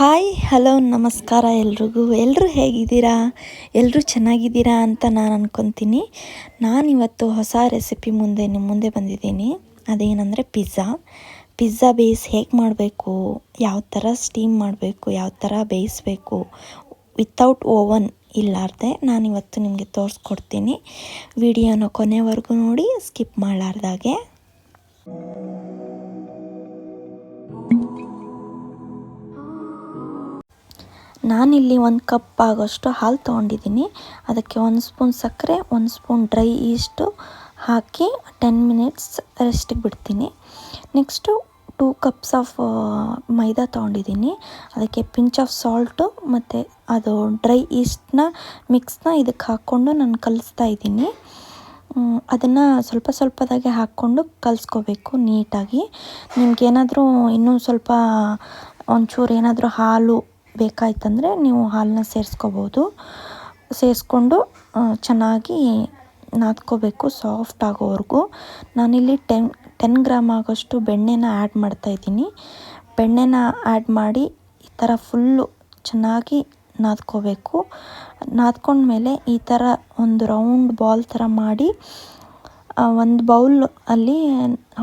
Hi hello ನಮಸ್ಕಾರ ಎಲ್ರಿಗೂ. ಎಲ್ಲರೂ ಹೇಗಿದ್ದೀರಾ? ಎಲ್ಲರೂ ಚೆನ್ನಾಗಿದ್ದೀರಾ ಅಂತ ನಾನು ಅಂದ್ಕೊತೀನಿ. ನಾನಿವತ್ತು ಹೊಸ ರೆಸಿಪಿ ನಿಮ್ಮ ಮುಂದೆ ಬಂದಿದ್ದೀನಿ. ಅದೇನೆಂದರೆ ಪಿಜ್ಜಾ ಬೇಸ್ ಹೇಗೆ ಮಾಡಬೇಕು, ಯಾವ ಥರ ಸ್ಟೀಮ್ ಮಾಡಬೇಕು, ಯಾವ ಥರ ಬೇಯಿಸಬೇಕು ವಿತೌಟ್ ಓವನ್ ಇಲ್ಲಾರ್ದೆ ನಾನಿವತ್ತು ನಿಮಗೆ ತೋರಿಸ್ಕೊಡ್ತೀನಿ. ವಿಡಿಯೋನ ಕೊನೆವರೆಗೂ ನೋಡಿ, ಸ್ಕಿಪ್ ಮಾಡಲಾರ್ದಾಗೆ. ನಾನಿಲ್ಲಿ 1 ಕಪ್ ಆಗೋಷ್ಟು ಹಾಲು ತೊಗೊಂಡಿದ್ದೀನಿ. ಅದಕ್ಕೆ 1 ಸ್ಪೂನ್ ಸಕ್ಕರೆ, 1 ಸ್ಪೂನ್ ಡ್ರೈ ಈಸ್ಟು ಹಾಕಿ 10 ಮಿನಿಟ್ಸ್ ರೆಸ್ಟಿಗೆ ಬಿಡ್ತೀನಿ. ನೆಕ್ಸ್ಟು 2 ಕಪ್ಸ್ ಆಫ್ ಮೈದಾ ತೊಗೊಂಡಿದ್ದೀನಿ. ಅದಕ್ಕೆ ಪಿಂಚ್ ಆಫ್ ಸಾಲ್ಟು ಮತ್ತು ಅದು ಡ್ರೈ ಈಸ್ಟ್ನ ಮಿಕ್ಸ್ನ ಇದಕ್ಕೆ ಹಾಕ್ಕೊಂಡು ನಾನು ಕಲಿಸ್ತಾ ಇದ್ದೀನಿ. ಅದನ್ನು ಸ್ವಲ್ಪದಾಗೆ ಹಾಕ್ಕೊಂಡು ಕಲಿಸ್ಕೋಬೇಕು ನೀಟಾಗಿ. ನಿಮಗೇನಾದರೂ ಇನ್ನೂ ಸ್ವಲ್ಪ ಒಂಚೂರು ಏನಾದರೂ ಹಾಲು ಬೇಕಾಯ್ತಂದರೆ ನೀವು ಹಾಲನ್ನ ಸೇರಿಸ್ಕೊಂಡು ಚೆನ್ನಾಗಿ ನಾದ್ಕೋಬೇಕು ಸಾಫ್ಟ್ ಆಗೋವರೆಗೂ. ನಾನಿಲ್ಲಿ 10 ಗ್ರಾಮ್ ಆಗೋಷ್ಟು ಬೆಣ್ಣೆನ ಆ್ಯಡ್ ಮಾಡ್ತಾಯಿದ್ದೀನಿ. ಬೆಣ್ಣೆನ ಆ್ಯಡ್ ಮಾಡಿ ಈ ಥರ ಫುಲ್ಲು ಚೆನ್ನಾಗಿ ನಾದ್ಕೋಬೇಕು. ನಾದ್ಕೊಂಡ್ಮೇಲೆ ಈ ಥರ ಒಂದು ರೌಂಡ್ ಬಾಲ್ ಥರ ಮಾಡಿ ಒಂದು ಬೌಲ್ ಅಲ್ಲಿ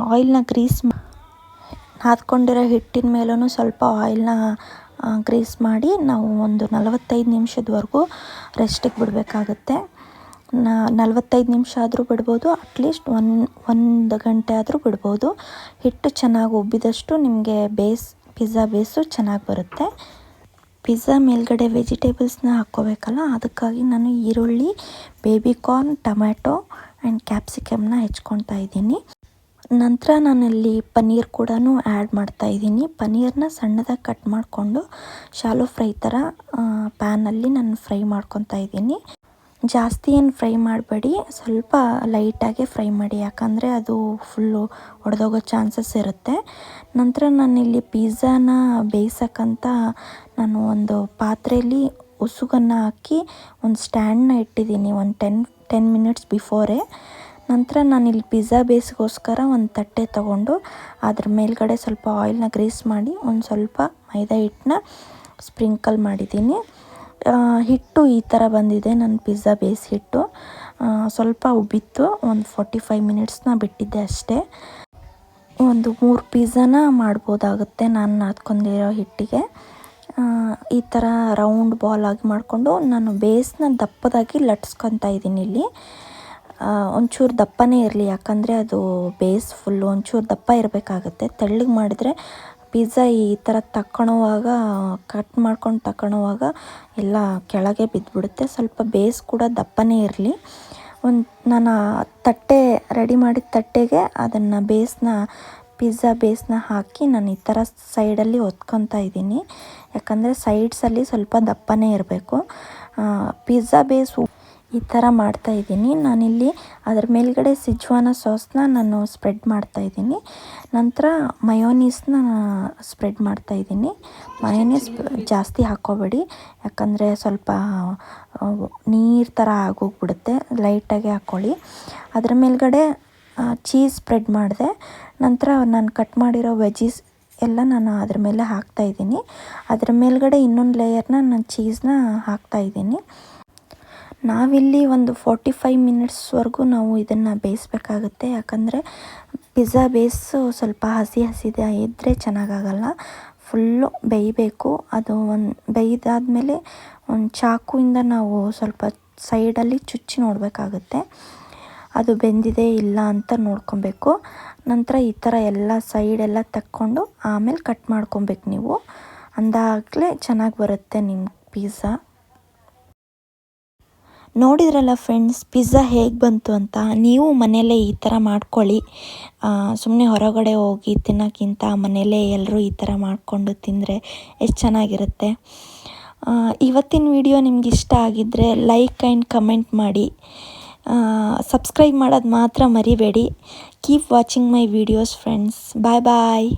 ಆಯಿಲ್ನ ಗ್ರೀಸ್ ನಾದ್ಕೊಂಡಿರೋ ಹಿಟ್ಟಿನ ಮೇಲೂ ಸ್ವಲ್ಪ ಆಯಿಲ್ನ ಗ್ರೀಸ್ ಮಾಡಿ ನಾವು ಒಂದು 45 ನಿಮಿಷದವರೆಗೂ ರೆಸ್ಟಿಗೆ ಬಿಡಬೇಕಾಗುತ್ತೆ. 45 ನಿಮಿಷ ಆದರೂ ಬಿಡ್ಬೋದು, ಅಟ್ಲೀಸ್ಟ್ ಒಂದು ಗಂಟೆ ಆದರೂ ಬಿಡ್ಬೋದು. ಹಿಟ್ಟು ಚೆನ್ನಾಗಿ ಉಬ್ಬಿದಷ್ಟು ನಿಮಗೆ ಪಿಜ್ಜಾ ಬೇಸು ಚೆನ್ನಾಗಿ ಬರುತ್ತೆ. ಪಿಜ್ಜಾ ಮೇಲ್ಗಡೆ ವೆಜಿಟೇಬಲ್ಸ್ನ ಹಾಕ್ಕೋಬೇಕಲ್ಲ, ಅದಕ್ಕಾಗಿ ನಾನು ಈರುಳ್ಳಿ, ಬೇಬಿಕಾರ್ನ್, ಟೊಮ್ಯಾಟೊ ಆ್ಯಂಡ್ ಕ್ಯಾಪ್ಸಿಕಮ್ನ ಹೆಚ್ಕೊತಾ ಇದ್ದೀನಿ. ನಂತರ ನಾನಲ್ಲಿ ಪನ್ನೀರ್ ಕೂಡ ಆ್ಯಡ್ ಮಾಡ್ತಾಯಿದ್ದೀನಿ. ಪನ್ನೀರನ್ನ ಸಣ್ಣದಾಗಿ ಕಟ್ ಮಾಡಿಕೊಂಡು ಶಾಲೋ ಫ್ರೈ ಥರ ಪ್ಯಾನಲ್ಲಿ ನಾನು ಫ್ರೈ ಮಾಡ್ಕೊತಾ ಇದ್ದೀನಿ. ಜಾಸ್ತಿ ಏನು ಫ್ರೈ ಮಾಡಬೇಡಿ, ಸ್ವಲ್ಪ ಲೈಟಾಗೆ ಫ್ರೈ ಮಾಡಿ, ಯಾಕಂದರೆ ಅದು ಫುಲ್ಲು ಒಡೆದೋಗೋ ಚಾನ್ಸಸ್ ಇರುತ್ತೆ. ನಂತರ ನಾನಿಲ್ಲಿ ಪಿಜ್ಜಾನ ಬೇಯಿಸೋಕ್ಕಂತ ನಾನು ಒಂದು ಪಾತ್ರೆಯಲ್ಲಿ ಉಸುಗನ್ನು ಹಾಕಿ ಒಂದು ಸ್ಟ್ಯಾಂಡನ್ನ ಇಟ್ಟಿದ್ದೀನಿ ಒಂದು 10 ಮಿನಿಟ್ಸ್ ಬಿಫೋರೇ. ನಂತರ ನಾನಿಲ್ಲಿ ಪಿಜ್ಜಾ ಬೇಸ್ಗೋಸ್ಕರ ಒಂದು ತಟ್ಟೆ ತೊಗೊಂಡು ಅದ್ರ ಮೇಲ್ಗಡೆ ಸ್ವಲ್ಪ ಆಯಿಲ್ನ ಗ್ರೀಸ್ ಮಾಡಿ ಒಂದು ಸ್ವಲ್ಪ ಮೈದಾ ಹಿಟ್ಟನ್ನ ಸ್ಪ್ರಿಂಕಲ್ ಮಾಡಿದ್ದೀನಿ. ಹಿಟ್ಟು ಈ ಥರ ಬಂದಿದೆ ನನ್ನ ಪಿಜ್ಜಾ ಬೇಸ್ ಹಿಟ್ಟು. ಸ್ವಲ್ಪ ಉಬ್ಬಿತ್ತು. ಒಂದು 45 ಮಿನಿಟ್ಸ್ನ ಬಿಟ್ಟಿದ್ದೆ ಅಷ್ಟೇ. ಒಂದು 3 ಪಿಜ್ಜಾನ ಮಾಡ್ಬೋದಾಗುತ್ತೆ ನಾನು ನಾದ್ಕೊಂಡಿರೋ ಹಿಟ್ಟಿಗೆ. ಈ ಥರ ರೌಂಡ್ ಬಾಲ್ ಆಗಿ ಮಾಡಿಕೊಂಡು ನಾನು ಬೇಸ್ನ ದಪ್ಪದಾಗಿ ಲಟ್ಸ್ಕೊತಾ ಇದ್ದೀನಿ. ಇಲ್ಲಿ ಒಂಚೂರು ದಪ್ಪನೇ ಇರಲಿ, ಯಾಕಂದರೆ ಅದು ಬೇಸ್ ಫುಲ್ಲು ಒಂಚೂರು ದಪ್ಪ ಇರಬೇಕಾಗುತ್ತೆ. ತೆಳ್ಳಗೆ ಮಾಡಿದರೆ ಪಿಜ್ಜಾ ಈ ಥರ ಕಟ್ ಮಾಡ್ಕೊಂಡು ತಗೊಳ್ಳೋವಾಗ ಎಲ್ಲ ಕೆಳಗೆ ಬಿದ್ದುಬಿಡುತ್ತೆ. ಸ್ವಲ್ಪ ಬೇಸ್ ಕೂಡ ದಪ್ಪನೇ ಇರಲಿ. ನಾನು ತಟ್ಟೆ ರೆಡಿ ಮಾಡಿದ ತಟ್ಟೆಗೆ ಅದನ್ನು ಪಿಜ್ಜಾ ಬೇಸ್ನ ಹಾಕಿ ನಾನು ಈ ಥರ ಸೈಡಲ್ಲಿ ಒತ್ಕೊತಾ ಇದ್ದೀನಿ, ಯಾಕಂದರೆ ಸೈಡ್ಸಲ್ಲಿ ಸ್ವಲ್ಪ ದಪ್ಪನೇ ಇರಬೇಕು. ಪಿಜ್ಜಾ ಬೇಸ್ ಈ ಥರ ಮಾಡ್ತಾಯಿದ್ದೀನಿ. ನಾನಿಲ್ಲಿ ಅದರ ಮೇಲ್ಗಡೆ ಸಿಜ್ವಾನ ಸಾಸ್ನ ನಾನು ಸ್ಪ್ರೆಡ್ ಮಾಡ್ತಾಯಿದ್ದೀನಿ. ನಂತರ ಮಯೋನೀಸ್ನ ಸ್ಪ್ರೆಡ್ ಮಾಡ್ತಾಯಿದ್ದೀನಿ. ಮಯೋನೀಸ್ ಜಾಸ್ತಿ ಹಾಕ್ಕೋಬೇಡಿ, ಯಾಕಂದರೆ ಸ್ವಲ್ಪ ನೀರು ಥರ ಆಗೋಗ್ಬಿಡುತ್ತೆ. ಲೈಟಾಗೆ ಹಾಕ್ಕೊಳ್ಳಿ. ಅದರ ಮೇಲ್ಗಡೆ ಚೀಸ್ ಸ್ಪ್ರೆಡ್ ಮಾಡಿದೆ. ನಂತರ ನಾನು ಕಟ್ ಮಾಡಿರೋ ವೆಜ್ಜೀಸ್ ಎಲ್ಲ ನಾನು ಅದ್ರ ಮೇಲೆ ಹಾಕ್ತಾಯಿದ್ದೀನಿ. ಅದರ ಮೇಲ್ಗಡೆ ಇನ್ನೊಂದು ಲೇಯರ್ನ ನಾನು ಚೀಸ್ನ ಹಾಕ್ತಾಯಿದ್ದೀನಿ. ನಾವಿಲ್ಲಿ ಒಂದು 45 ಮಿನಿಟ್ಸ್ವರೆಗೂ ನಾವು ಇದನ್ನು ಬೇಯಿಸ್ಬೇಕಾಗುತ್ತೆ, ಯಾಕಂದರೆ ಪಿಜ್ಜಾ ಬೇಸು ಸ್ವಲ್ಪ ಹಸಿದೆ ಇದ್ದರೆ ಚೆನ್ನಾಗಾಗಲ್ಲ. ಫುಲ್ಲು ಬೇಯಬೇಕು. ಅದು ಬೇಯ್ದಾದ್ಮೇಲೆ ಒಂದು ಚಾಕುವಿಂದ ನಾವು ಸ್ವಲ್ಪ ಸೈಡಲ್ಲಿ ಚುಚ್ಚಿ ನೋಡಬೇಕಾಗುತ್ತೆ, ಅದು ಬೆಂದಿದೆ ಇಲ್ಲ ಅಂತ ನೋಡ್ಕೊಬೇಕು. ನಂತರ ಈ ಥರ ಎಲ್ಲ ಸೈಡೆಲ್ಲ ತಕ್ಕೊಂಡು ಆಮೇಲೆ ಕಟ್ ಮಾಡ್ಕೊಬೇಕು ನೀವು. ಅಂದಾಗಲೇ ಚೆನ್ನಾಗಿ ಬರುತ್ತೆ ನಿಮ್ಮ ಪಿಜ್ಜಾ. ನೋಡಿದ್ರಲ್ಲ ಫ್ರೆಂಡ್ಸ್, ಪಿಜ್ಜಾ ಹೇಗೆ ಬಂತು ಅಂತ. ನೀವು ಮನೆಯಲ್ಲೇ ಈ ಥರ ಮಾಡ್ಕೊಳ್ಳಿ. ಸುಮ್ಮನೆ ಹೊರಗಡೆ ಹೋಗಿ ತಿನ್ನೋಕ್ಕಿಂತ ಮನೆಯಲ್ಲೇ ಎಲ್ಲರೂ ಈ ಥರ ಮಾಡಿಕೊಂಡು ತಿಂದರೆ ಎಷ್ಟು ಚೆನ್ನಾಗಿರುತ್ತೆ. ಇವತ್ತಿನ ವಿಡಿಯೋ ನಿಮ್ಗೆ ಇಷ್ಟ ಆಗಿದ್ದರೆ ಲೈಕ್ ಆ್ಯಂಡ್ ಕಮೆಂಟ್ ಮಾಡಿ. ಸಬ್ಸ್ಕ್ರೈಬ್ ಮಾಡೋದು ಮಾತ್ರ ಮರಿಬೇಡಿ. Keep watching my videos friends. Bye bye.